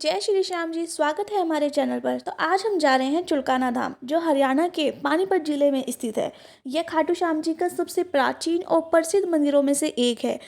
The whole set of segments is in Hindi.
जय श्री श्याम जी, स्वागत है हमारे चैनल पर। तो आज हम जा रहे हैं चुलकाना धाम, जो हरियाणा के पानीपत जिले में स्थित है। यह खाटू श्याम जी का सबसे प्राचीन और प्रसिद्ध मंदिरों में से एक है।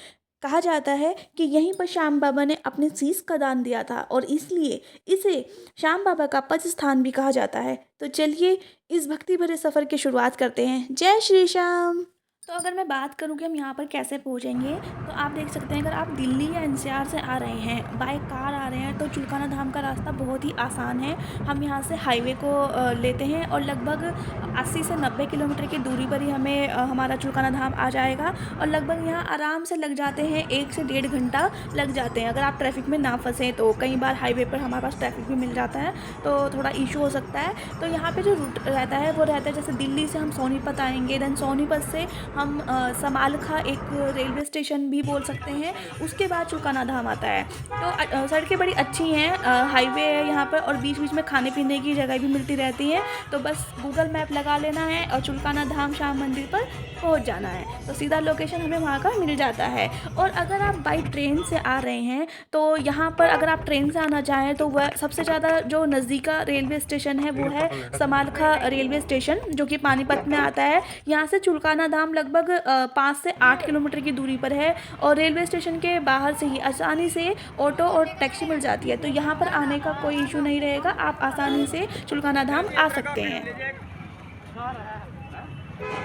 कहा जाता है कि यहीं पर श्याम बाबा ने अपने शीश का दान दिया था और इसलिए इसे श्याम बाबा का पच स्थान भी कहा जाता है। तो चलिए इस भक्ति भरे सफ़र की शुरुआत करते हैं। जय श्री श्याम। तो अगर मैं बात करूं कि हम यहाँ पर कैसे पहुँचेंगे, तो आप देख सकते हैं, अगर आप दिल्ली या एनसीआर से आ रहे हैं, बाय कार आ रहे हैं, तो चुलकाना धाम का रास्ता बहुत ही आसान है। हम यहाँ से हाईवे को लेते हैं और लगभग 80 से 90 किलोमीटर की दूरी पर ही हमें हमारा चुलकाना धाम आ जाएगा। और लगभग यहाँ आराम से लग जाते हैं 1 से 1.5 घंटा लग जाते हैं, अगर आप ट्रैफिक में ना फंसें तो। कई बार हाईवे पर हमारे पास ट्रैफिक भी मिल जाता है तो थोड़ा इशू हो सकता है। तो यहाँ पे जो रूट रहता है वो रहता है, जैसे दिल्ली से हम सोनीपत आएंगे, देन सोनीपत से हम समालखा एक रेलवे स्टेशन भी बोल सकते हैं, उसके बाद चुलकाना धाम आता है। तो सड़कें बड़ी अच्छी हैं, हाईवे है यहाँ पर और बीच बीच में खाने पीने की जगह भी मिलती रहती है। तो बस गूगल मैप लगा लेना है और चुलकाना धाम श्याम मंदिर पर पहुँच जाना है, तो सीधा लोकेशन हमें वहाँ का मिल जाता है। और अगर आप बाई ट्रेन से आ रहे हैं तो यहाँ पर अगर आप ट्रेन से आना चाहें तो वह सबसे ज़्यादा जो नज़दीका रेलवे स्टेशन है वो है समालखा रेलवे स्टेशन, जो कि पानीपत में आता है। यहाँ से चुलकाना धाम लगभग 5 से 8 किलोमीटर की दूरी पर है और रेलवे स्टेशन के बाहर से ही आसानी से ऑटो और टैक्सी मिल जाती है। तो यहाँ पर आने का कोई इशू नहीं रहेगा, आप आसानी से चुलकाना धाम आ सकते हैं।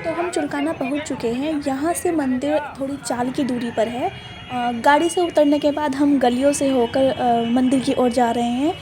तो हम चुलकाना पहुँच चुके हैं। यहाँ से मंदिर थोड़ी चाल की दूरी पर है। गाड़ी से उतरने के बाद हम गलियों से होकर मंदिर की ओर जा रहे हैं।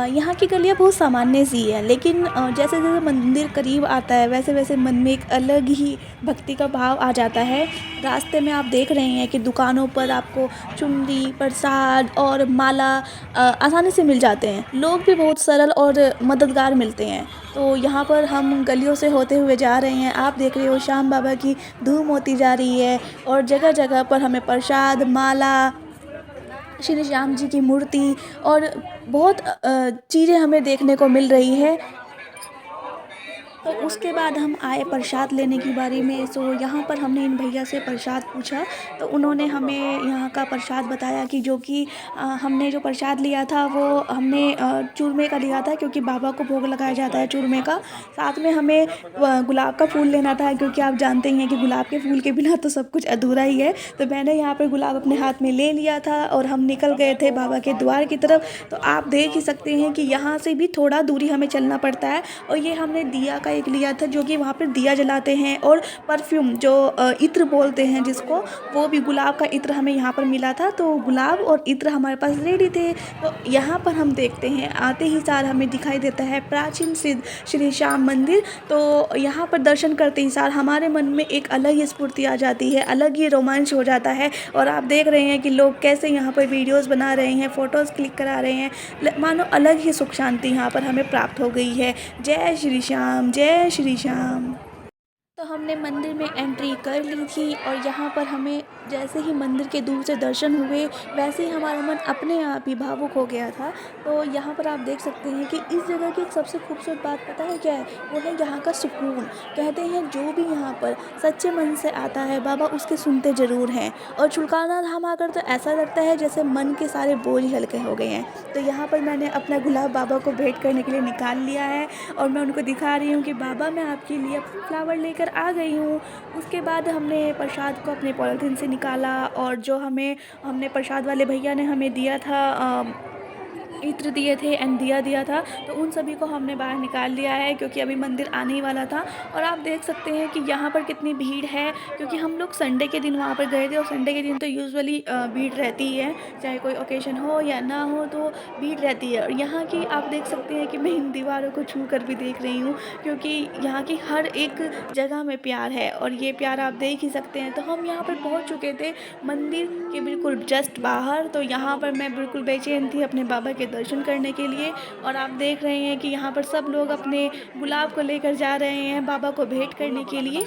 यहाँ की गलियाँ बहुत सामान्य सी है, लेकिन जैसे जैसे मंदिर करीब आता है वैसे वैसे मन में एक अलग ही भक्ति का भाव आ जाता है। रास्ते में आप देख रहे हैं कि दुकानों पर आपको चुनरी, प्रसाद और माला आसानी से मिल जाते हैं। लोग भी बहुत सरल और मददगार मिलते हैं। तो यहाँ पर हम गलियों से होते हुए जा रहे हैं। आप देख रहे हो श्याम बाबा की धूम होती जा रही है और जगह जगह पर हमें प्रसाद, माला, श्री श्याम जी की मूर्ति और बहुत चीज़ें हमें देखने को मिल रही है। तो उसके बाद हम आए प्रसाद लेने की बारी में। सो यहाँ पर हमने इन भैया से प्रसाद पूछा तो उन्होंने हमें यहाँ का प्रसाद बताया कि जो कि हमने जो प्रसाद लिया था वो हमने चूरमे का लिया था, क्योंकि बाबा को भोग लगाया जाता है चूरमे का। साथ में हमें गुलाब का फूल लेना था, क्योंकि आप जानते ही हैं कि गुलाब के फूल के बिना तो सब कुछ अधूरा ही है। तो मैंने यहाँ पर गुलाब अपने हाथ में ले लिया था और हम निकल गए थे बाबा के द्वार की तरफ। तो आप देख ही सकते हैं कि यहाँ से भी थोड़ा दूरी हमें चलना पड़ता है। और ये हमने दिया का एक लिया था, जो कि वहाँ पर दिया जलाते हैं, और परफ्यूम जो इत्र बोलते हैं जिसको, वो भी गुलाब का इत्र हमें यहाँ पर मिला था। तो गुलाब और इत्र हमारे पास रेडी थे। तो यहाँ पर हम देखते हैं, आते ही सार हमें दिखाई देता है प्राचीन सिद्ध श्री श्याम मंदिर। तो यहाँ पर दर्शन करते ही सार हमारे मन में एक अलग ही स्फूर्ति आ जाती है, अलग ही रोमांच हो जाता है। और आप देख रहे हैं कि लोग कैसे यहाँ पर वीडियोस बना रहे हैं, फ़ोटोज़ क्लिक करा रहे हैं। मानो अलग ही सुख शांति यहाँ पर हमें प्राप्त हो गई है। जय श्री श्याम, जय श्री श्याम। तो हमने मंदिर में एंट्री कर ली थी और यहाँ पर हमें जैसे ही मंदिर के दूर से दर्शन हुए वैसे ही हमारा मन अपने आप ही भावुक हो गया था। तो यहाँ पर आप देख सकते हैं कि इस जगह की एक सबसे खूबसूरत बात पता है क्या है? वो है यहाँ का सुकून। कहते हैं जो भी यहाँ पर सच्चे मन से आता है बाबा उसके सुनते ज़रूर हैं। और चुलकाना धाम आकर तो ऐसा लगता है जैसे मन के सारे बोझ हल्के हो गए हैं। तो यहाँ पर मैंने अपना गुलाब बाबा को भेंट करने के लिए निकाल लिया है और मैं उनको दिखा रही हूँ कि बाबा मैं आपके लिए फ्लावर लेकर आ गई हूँ। उसके बाद हमने प्रसाद को अपने पॉलिथीन से निकाला और जो हमने प्रसाद वाले भैया ने हमें दिया था, इत्र दिए थे एंड दिया दिया था, तो उन सभी को हमने बाहर निकाल लिया है, क्योंकि अभी मंदिर आने ही वाला था। और आप देख सकते हैं कि यहाँ पर कितनी भीड़ है, क्योंकि हम लोग संडे के दिन वहाँ पर गए थे और संडे के दिन तो यूजुअली भीड़ रहती ही है, चाहे कोई ओकेशन हो या ना हो तो भीड़ रहती है। और यहाँ की आप देख सकते हैं कि मैं इन दीवारों को छू कर भी देख रही हूँ, क्योंकि यहाँ की हर एक जगह में प्यार है और ये प्यार आप देख ही सकते हैं। तो हम यहाँ पर पहुँच चुके थे मंदिर के बिल्कुल जस्ट बाहर। तो यहाँ पर मैं बिल्कुल बेचैन थी अपने बाबा के दर्शन करने के लिए। और आप देख रहे हैं कि यहाँ पर सब लोग अपने गुलाब को लेकर जा रहे हैं बाबा को भेंट करने के लिए।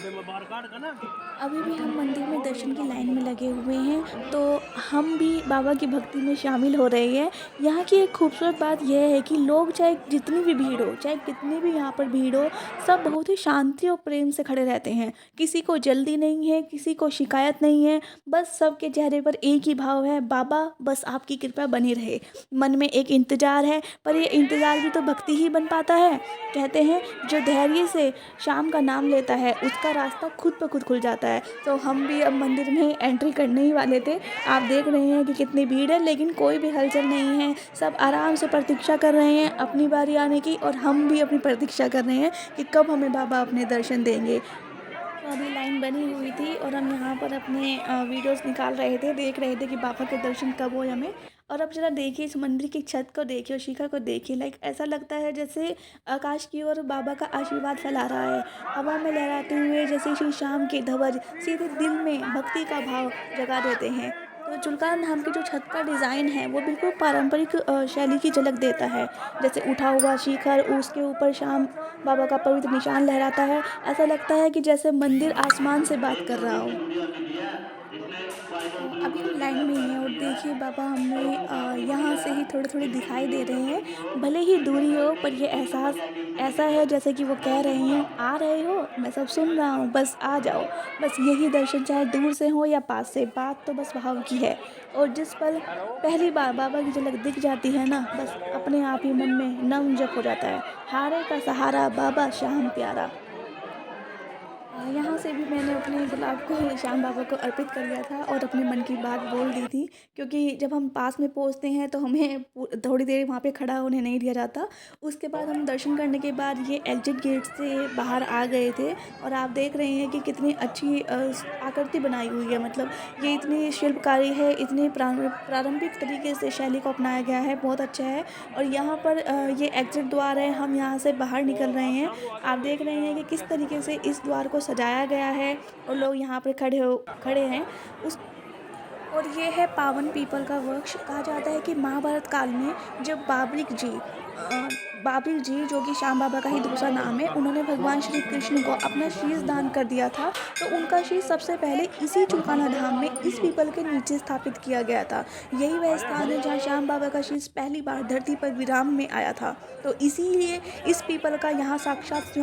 अभी भी हम मंदिर में दर्शन की लाइन में लगे हुए हैं, तो हम भी बाबा की भक्ति में शामिल हो रहे हैं। यहाँ की एक खूबसूरत बात यह है कि लोग चाहे जितनी भी भीड़ हो, चाहे कितनी भी यहाँ पर भीड़ हो, सब बहुत ही शांति और प्रेम से खड़े रहते हैं। किसी को जल्दी नहीं है, किसी को शिकायत नहीं है, बस सबके चेहरे पर एक ही भाव है, बाबा बस आपकी कृपा बनी रहे। मन में एक इंतज़ार है, पर ये इंतज़ार भी तो भक्ति ही बन पाता है। कहते हैं जो धैर्य से शाम का नाम लेता है उसका रास्ता खुद ब खुद खुल जाता है। तो हम भी अब मंदिर में एंट्री करने ही वाले थे। आप देख रहे हैं कि कितनी भीड़ है, लेकिन कोई भी हलचल नहीं है। सब आराम से प्रतीक्षा कर रहे हैं अपनी बारी आने की, और हम भी अपनी प्रतीक्षा कर रहे हैं कि कब हमें बाबा अपने दर्शन देंगे। तो अभी लाइन बनी हुई थी और हम यहाँ पर अपने वीडियोस निकाल रहे थे, देख रहे थे कि बाबा के दर्शन कब हो हमें। और अब जरा देखिए इस मंदिर की छत को देखिए और शिखर को देखिए, लाइक ऐसा लगता है जैसे आकाश की ओर बाबा का आशीर्वाद फैला रहा है, हवा में लहराते हुए जैसे श्री श्याम के ध्वज सीधे दिल में भक्ति का भाव जगा देते हैं। तो चुलकान धाम की जो छत का डिज़ाइन है वो बिल्कुल पारंपरिक शैली की झलक देता है। जैसे उठा हुआ शिखर, उसके ऊपर श्याम बाबा का पवित्र निशान लहराता है। ऐसा लगता है कि जैसे मंदिर आसमान से बात कर रहा हो। तो अभी हम लाइन में ही हैं और देखिए बाबा हमें यहाँ से ही थोड़े थोड़े दिखाई दे रहे हैं। भले ही दूरी हो, पर ये एहसास ऐसा है जैसे कि वो कह रहे हैं, आ रहे हो, मैं सब सुन रहा हूँ, बस आ जाओ। बस यही दर्शन चाहे दूर से हो या पास से, बात तो बस भाव की है। और जिस पल पहली बार बाबा की झलक दिख जाती है ना, बस अपने आप ही मन में नम जप हो जाता है, हारे का सहारा बाबा श्याम प्यारा। यहाँ से भी मैंने अपने गुलाब को श्याम बाबा को अर्पित कर दिया था और अपने मन की बात बोल दी थी, क्योंकि जब हम पास में पहुँचते हैं तो हमें थोड़ी देर वहाँ पे खड़ा होने नहीं दिया जाता। उसके बाद हम दर्शन करने के बाद ये एग्जिट गेट से बाहर आ गए थे और आप देख रहे हैं कि कितनी अच्छी आकृति बनाई हुई है। मतलब ये इतनी शिल्पकारी है, इतनी प्रारंभिक तरीके से शैली को अपनाया गया है, बहुत अच्छा है। और यहाँ पर ये एग्जिट द्वार है, हम यहाँ से बाहर निकल रहे हैं। आप देख रहे हैं कि किस तरीके से इस द्वार को सजाया गया है और लोग यहाँ पे खड़े हैं। उस और ये है पावन पीपल का वृक्ष। कहा जाता है कि महाभारत काल में जब बाबरी जी जो कि श्याम बाबा का ही दूसरा नाम है, उन्होंने भगवान श्री कृष्ण को अपना शीश दान कर दिया था, तो उनका शीश सबसे पहले इसी चुलकाना धाम में इस पीपल के नीचे स्थापित किया गया था। यही वह स्थान है जहाँ श्याम बाबा का शीश पहली बार धरती पर विराम में आया था। तो इसीलिए इस पीपल का यहाँ साक्षात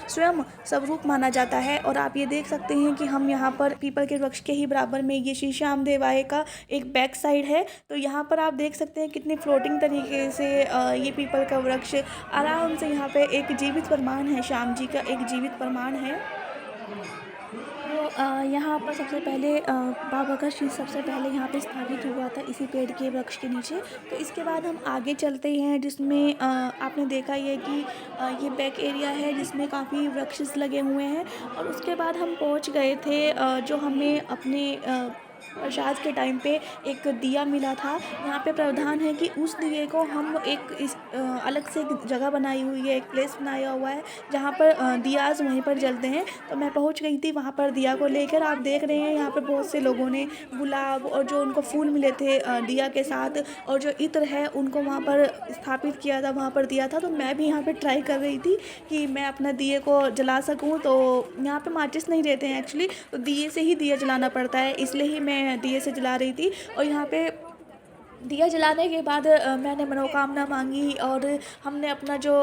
स्वयं स्वरूप माना जाता है। और आप ये देख सकते हैं कि हम यहाँ पर पीपल के वृक्ष के ही बराबर में ये श्री श्याम देवालय का एक बैक साइड है। तो यहाँ पर आप देख सकते हैं कितनी फ्लोटिंग तरीके से ये पीपल का वृक्ष आराम से यहाँ पे एक जीवित प्रमाण है, श्याम जी का एक जीवित प्रमाण है। तो यहाँ पर सबसे पहले बाबा का शीश सबसे पहले यहाँ पे स्थापित हुआ था इसी पेड़ के वृक्ष के नीचे। तो इसके बाद हम आगे चलते हैं, जिसमें आपने देखा ही है कि ये बैक एरिया है जिसमें काफ़ी वृक्ष लगे हुए हैं। और उसके बाद हम पहुँच गए थे जो हमें अपने प्रसाद के टाइम पे एक दिया मिला था। यहाँ पे प्रावधान है कि उस दिए को हम अलग से एक जगह बनाई हुई है, एक प्लेस बनाया हुआ है जहाँ पर दियाज वहीं पर जलते हैं। तो मैं पहुँच गई थी वहाँ पर दिया को लेकर। आप देख रहे हैं यहाँ पे बहुत से लोगों ने गुलाब और जो उनको फूल मिले थे दिया के साथ, और जो इत्र है उनको वहाँ पर स्थापित किया था, वहाँ पर दिया था। तो मैं भी यहाँ पर ट्राई कर रही थी कि मैं अपना दिए को जला सकूँ। तो यहाँ पर माचिस नहीं देते हैं एक्चुअली, तो दिए से ही दिया जलाना पड़ता है, इसलिए ही मैं दिए से जला रही थी। और यहाँ पे दिया जलाने के बाद मैंने मनोकामना मांगी और हमने अपना जो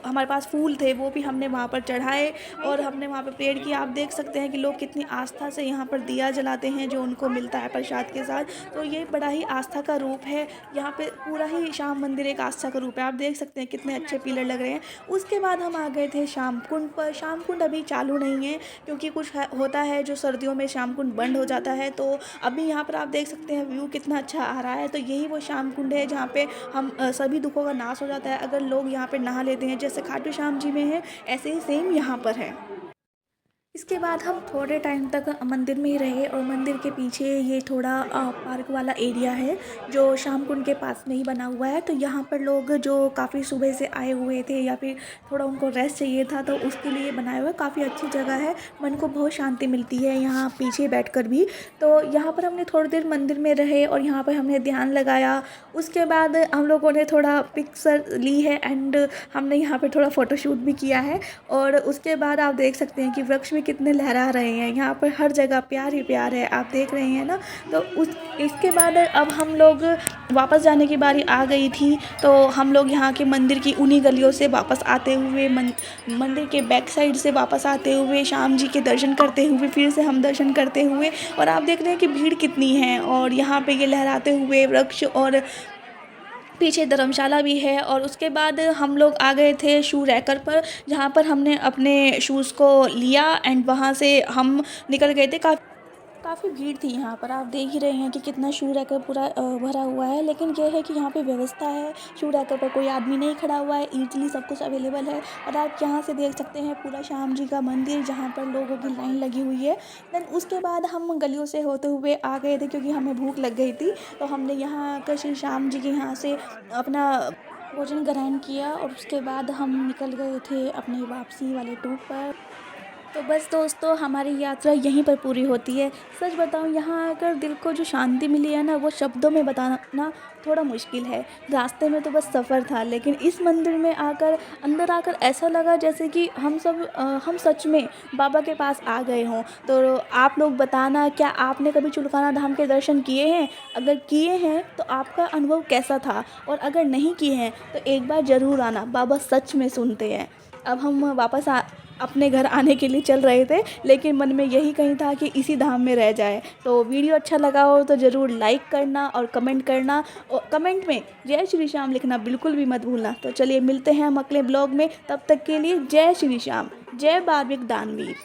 हमारे पास फूल थे वो भी हमने वहाँ पर चढ़ाए और हमने वहाँ पर प्रेयर किया। आप देख सकते हैं कि लोग कितनी आस्था से यहाँ पर दिया जलाते हैं जो उनको मिलता है प्रसाद के साथ। तो ये बड़ा ही आस्था का रूप है, यहाँ पे पूरा ही श्याम मंदिर एक आस्था का रूप है। आप देख सकते हैं कितने अच्छे पिलर लग रहे हैं। उसके बाद हम आ गए थे श्याम कुंड पर। श्याम कुंड अभी चालू नहीं है क्योंकि कुछ होता है जो सर्दियों में श्याम कुंड बंद हो जाता है। तो अभी यहाँ पर आप देख सकते हैं व्यू कितना अच्छा आ रहा है। तो यही वो श्याम कुंड है जहाँ पे हम सभी दुखों का नाश हो जाता है अगर लोग यहाँ पे नहा लेते हैं। जैसे खाटू श्याम जी में है ऐसे ही सेम यहाँ पर है। इसके बाद हम थोड़े टाइम तक मंदिर में ही रहे और मंदिर के पीछे ये थोड़ा पार्क वाला एरिया है जो श्याम कुंड के पास में ही बना हुआ है। तो यहाँ पर लोग जो काफ़ी सुबह से आए हुए थे या फिर थोड़ा उनको रेस्ट चाहिए था तो उसके लिए बनाया हुआ है। काफ़ी अच्छी जगह है, मन को बहुत शांति मिलती है यहाँ पीछे बैठकर भी। तो यहाँ पर हमने थोड़ी देर मंदिर में रहे और यहाँ पर हमने ध्यान लगाया। उसके बाद हम लोगों ने थोड़ा पिक्चर ली है एंड हमने यहाँ पर थोड़ा फ़ोटोशूट भी किया है। और उसके बाद आप देख सकते हैं कि वृक्ष भी कितने लहरा रहे हैं। यहाँ पर हर जगह प्यार ही प्यार है, आप देख रहे हैं ना। तो इसके बाद अब हम लोग वापस जाने की बारी आ गई थी। तो हम लोग यहाँ के मंदिर की उन्हीं गलियों से वापस आते हुए मंदिर के बैक साइड से वापस आते हुए श्याम जी के दर्शन करते हुए फिर से हम दर्शन करते हुए, और आप देख रहे हैं कि भीड़ कितनी है और यहाँ पे ये लहराते हुए वृक्ष और पीछे धर्मशाला भी है। और उसके बाद हम लोग आ गए थे शू रैकर पर, जहाँ पर हमने अपने शूज़ को लिया एंड वहाँ से हम निकल गए थे। काफ़ी भीड़ थी यहाँ पर, आप देख ही रहे हैं कि कितना शू रैकर पूरा भरा हुआ है। लेकिन यह है कि यहाँ पे व्यवस्था है, शू रैकर पर कोई आदमी नहीं खड़ा हुआ है, ईज़िली सब कुछ अवेलेबल है। और आप यहाँ से देख सकते हैं पूरा श्याम जी का मंदिर, जहाँ पर लोगों की लाइन लगी हुई है। देन उसके बाद हम गलियों से होते हुए आ गए थे, क्योंकि हमें भूख लग गई थी। तो हमने यहाँ आकर श्री श्याम जी के यहाँ से अपना भोजन ग्रहण किया और उसके बाद हम निकल गए थे अपने वापसी वाले टूर पर। तो बस दोस्तों, हमारी यात्रा यहीं पर पूरी होती है। सच बताऊं, यहाँ आकर दिल को जो शांति मिली है ना, वो शब्दों में बताना थोड़ा मुश्किल है। रास्ते में तो बस सफ़र था, लेकिन इस मंदिर में आकर, अंदर आकर ऐसा लगा जैसे कि हम सच में बाबा के पास आ गए हों। तो आप लोग बताना, क्या आपने कभी चुलकाना धाम के दर्शन किए हैं? अगर किए हैं तो आपका अनुभव कैसा था? और अगर नहीं किए हैं तो एक बार ज़रूर आना, बाबा सच में सुनते हैं। अब हम वापस अपने घर आने के लिए चल रहे थे, लेकिन मन में यही कहीं था कि इसी धाम में रह जाए। तो वीडियो अच्छा लगा हो तो ज़रूर लाइक करना और कमेंट करना, और कमेंट में जय श्री श्याम लिखना बिल्कुल भी मत भूलना। तो चलिए मिलते हैं हम अगले ब्लॉग में, तब तक के लिए जय श्री श्याम, जय बार्बिक दानवीर।